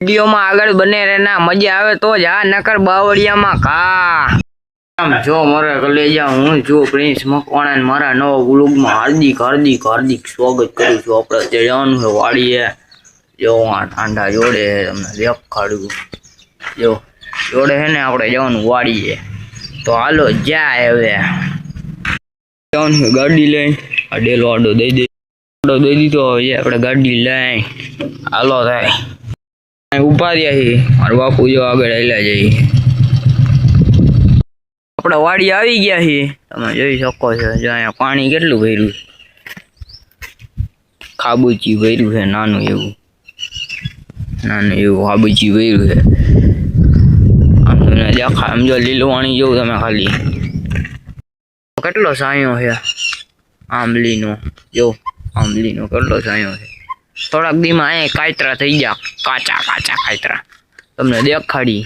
Video में आगे बने रहना, मजा आवे तो जा, नकर बावड़िया में का जो मारे कलेजा हूँ जो प्रिंस मकवाणा मारा नवा व्लॉग में हार्दिक हार्दिक हार्दिक स्वागत करूँ छुं। आपणे जे जवानुं छे वाड़ीए जो आ ठांडा जोड़े है तमने देखाडुं जो जोड़े है ने आपणे जवानुं वाड़ीए तो हालो जाए हवे जवानुं गाड़ी लईने आ डेलो आडो दई दीधो हवे आपणे गाड़ी लईने हालो थाय उभा रह्या छे। मारो बापू जो आगळ हेला जाई अपने वाड़ी आई गया है तमे जोई शको छो। जो अहींया पाणी केटलुं भर्युं खाबूची भर्युं छे नानुं एवुं खाबूची भर्युं छे। आम तमने देखाय आम जो લીલવાણી जों तमे खाली केटलो सायो छे आंबलीनो जो आंबलीनो केटलो सायो छे। थोड़ाक दी में अहीं कायतरा थई गया काचा काचा कायतरा तमने देखाड़ी।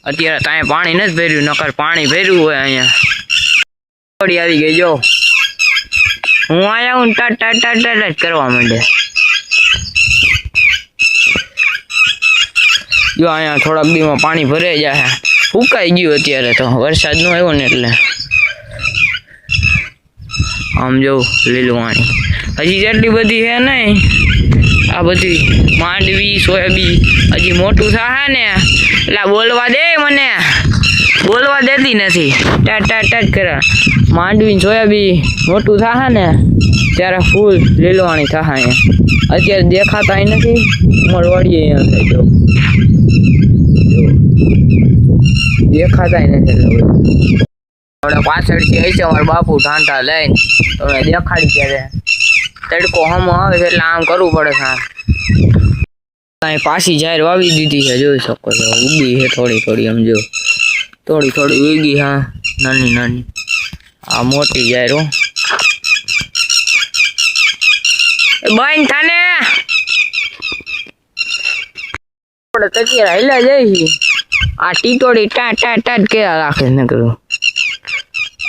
अत्यारे ताए पाणी नथी भर्युं नकर पाणी भर्युं होय। अहींया थोड़ी आवी गई जो हूँ आया हूँ टट टट टट टट करवा मांडे जो अहींया थोड़ाक दी में पाणी भराई जाए फूकाई गयुं अत्यारे तो वरसाद नो आव्यो ने એટલે आम जो લીલવાણી हजी जेटली बधी है नहीं आ बधी मांडवी सोयाबी हजी मोटू थाहे ने એટલે बोलवा दे मने बोलवा देती नहीं टट टट टट करे मांडवी सोयाबी मोटू थाहे ने त्यारे फूल લીલવાણી थाहे अत्यारे देखाता ही नहीं मरवाड़ी अहींया थाय जो देखाता ही नहीं। अपने पाछळथी आई छे मारा बापू ठांटा लईने तमने देखाड़ी त्यारे तड़को हम आवे छे એટલે આમ કરવું પડે છે। કાઈ પાછી જાહેર વાવી દીધી છે જોઈ શકો છો ઉગી છે થોડી થોડી સમજો થોડી થોડી ઉગી હા નાની નાની આ મોટી જાહેર હો બંધ થાને આપણે તકિયા હેલા જઈ આ ટીટોડી ટા ટા ટા કેરા રાખે ન કરું।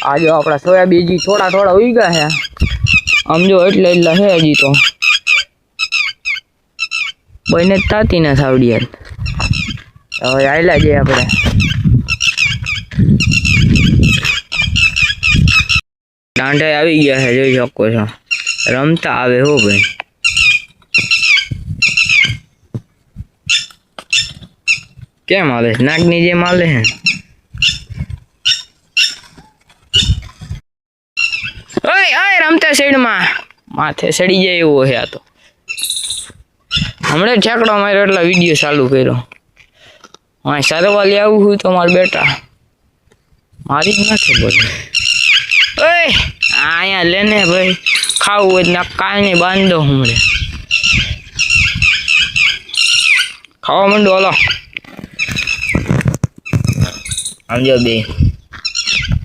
આ જો આપણા સોયાબીન जी થોડા થોડા ઉગ્યા છે આમ જો એટલે એટલે છે હજી તો બને તાતી ના સાવડિયા હવે આયલા જઈએ આપણે દાંડા આવી ગયા છે જોઈ શકો છો રમતા આવે હો ભાઈ। કેમ હાલે નાગની જેમ હાલે છે ओए ओए रमते साइड में माथे सड़ी जाए एवो है। आ तो हमने ठेकड़ो मार्यो એટલે वीडियो चालू कर्यो। हां सरवा ले आવું હું તો માર બેટા मारी नाखे बोल ओए आया लेने भाई खाऊ હોય ના કાઈ નહીં બાંધો हमरे खावा मंडो हालो समझो बे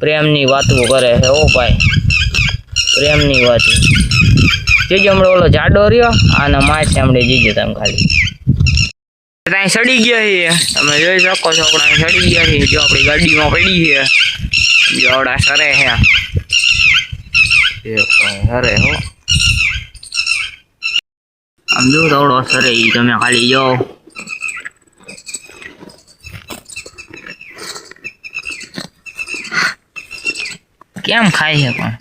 प्रेमनी वातो करे है ओ भाई प्रेमनी वात जीजो हमणे ओलो जाडो रह्यो आने माथे हमणे जीजो तम खाली ताई सड़ी गया है तमे જોઈ શકો છો આપણે સડી ગયા છે જો આપણી ગાડીમાં પડી છે જોડા સરે છે એ સરે હો આમ જો થોડો સરે ઈ તમે ખાલી જો કેમ ખાય છે પણ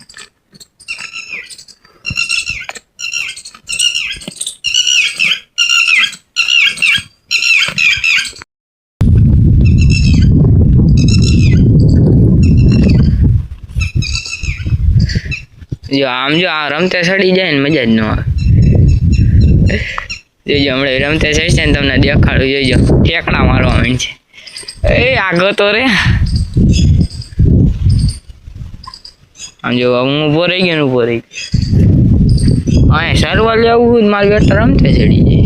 जो आम जो आ रमते सड़ी जाए ने मजा ज न आवे। जो हमणे रमते सड़शे ने तमने देखाडुं जोजो ઠેકડા मारवा માંડશે ए आगो तो रे आम जो हूँ ऊभो रही गयो ने ऊभो रही अहीं सरवा लेवुं होय मार बेटा रमते सड़ी जाए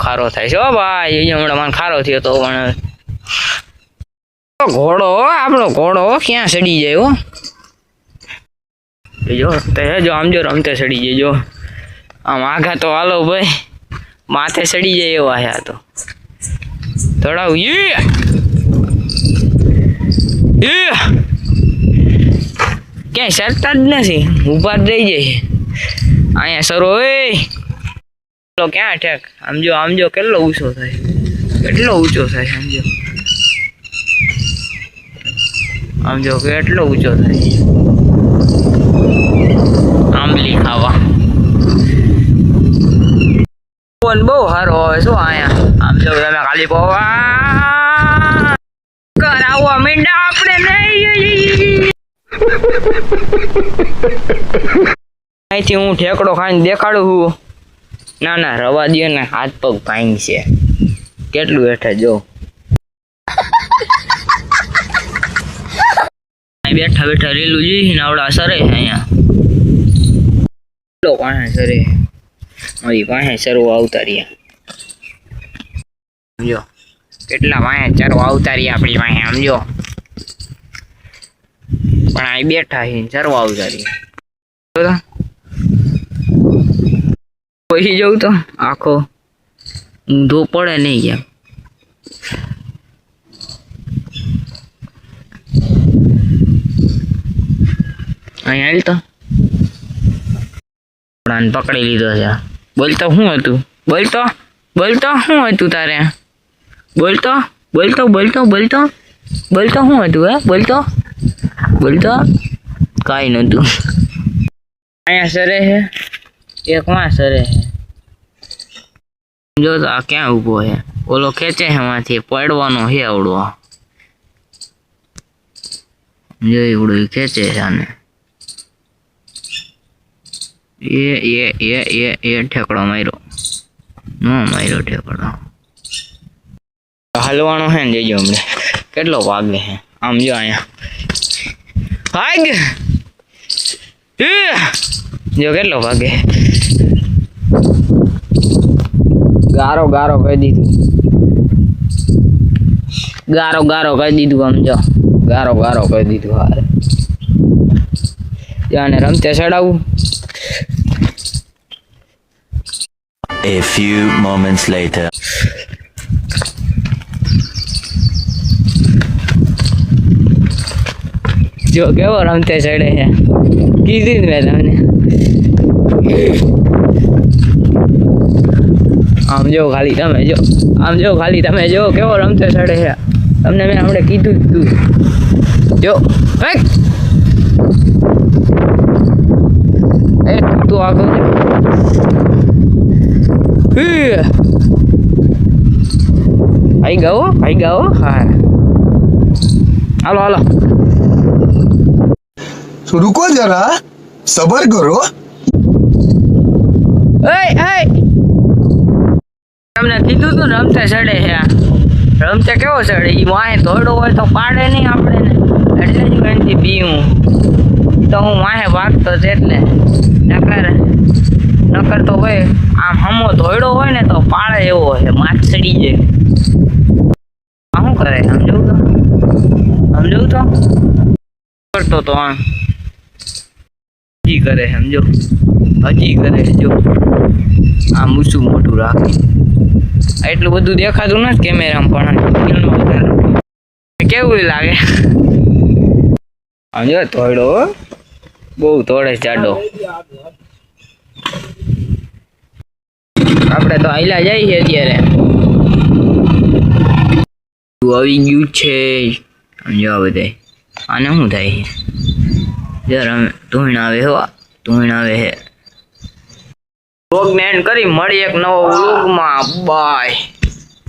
खारो थाय छे भाई ये हमणे मन खारो थयो तो पण घोड़ो आपणो घोड़ो क्यां सड़ी जाय हो जो ते जो आम जो रमते सड़ी जाय जो आम आगा तो हालो भाई माथे सड़ी जाय एवा है। तो थोड़ा ये ક્યાંય સરતા જ નથી, ઊભા જ રહી જાય. અહીંયા સરો એ ક્યાં ઠેક. આમ જો કેટલો ઊંચો થાય, કેટલો ઊંચો થાય. આમ જો કેટલો ઊંચો થાય. આંબલી ખાવા પવન બહુ સારો હોય શું અહીંયા. આમ જો તમે ખાલી પવા કરાવવા મીંડા આપણે નહીં. અહીંથી હું ઠેકડો ખાઈને દેખાડું છું. ના રવા દે ને, હાથ પગ ભાંગ છે. કેટલું હેઠે જો બેઠા બેઠા રેલું જોઈ ને આવડા સરે અહીંયા પાસે સરે મારી પાસે ચરવા આવતા રહ્યા. સમજો કેટલા પાસે ચરવા આવતા રહ્યા આપણી પાસે. સમજો પણ અહીં બેઠા છે ચરવા આવતા રહ્યા. પછી જવું તો આખો ઊંધો પડે નહીં એમ. અહીંયા હાલ તો પકડી લીધો છે. બોલતો શું હતું? બોલતો શું હતું તારે? બોલતો શું હતું? હે બોલતો કાંઈ નહોતું. અહીંયા સરે છે, એક માં સરે છે. જો તો આ ક્યાં ઊભો છે? ઓલો ખેંચે છે માંથી, પડવાનો છે આવડો. જો એવડું ખેંચે છે આને. એ ઠેકડો માર્યો. નો માર્યો ઠેકડો. હલવાનો છે ને જોજો હમણાં કેટલો વાગે છે. આમ જો અહીંયા ભાગ જો કેટલો વાગે. ગારો કહી દીધું. ગારો કહી દીધું. આમ જો ગારો કહી દીધું. હારે ત્યાં રમતે ચડાવું. A few moments later. જો કેવો રમતે ચડે છે. કીધું મેં તમને. આમ જો ખાલી તમે જો કેવો રમતે ચડે છે. તમને મેં હમણાં કીધું જ તું. જો તું આગળ ભાઈ ગાઓ. હા હાલો रुको जरा सबर करो. તમને કીધું તું રમતે ચડે છે. રમતે કેવો ચડે? એ વાહે ધોડો હોય તો પાડે નહીં આપણે ને, એટલે જ એનાથી પીવું. તો હું વાહે વાગતો જ એટલે. નકર તો ભાઈ આમ હમો ધોયડો હોય ને તો પાડે એવો છે, માછડી જાય. શું કરે? સમજવું તો કરતો તો આમ હજી કરે. સમજો હજી કરે. જો આમ ઊંચું મોટું રાખી. એટલું બધું દેખાતું નથી કેમેરામાં, પણ કેવું લાગે. સમજો ધોયડો બહુ તોડે જાડો. આપણે તો આયલા જાય છે અત્યારે. આવી ગયું છે. સમજો બધે આને શું થાય છે? જરા ધૂણ આવે છે. વ્લોગને એન્ડ કરી મળી એક નવો વ્લોગમાં. બાય.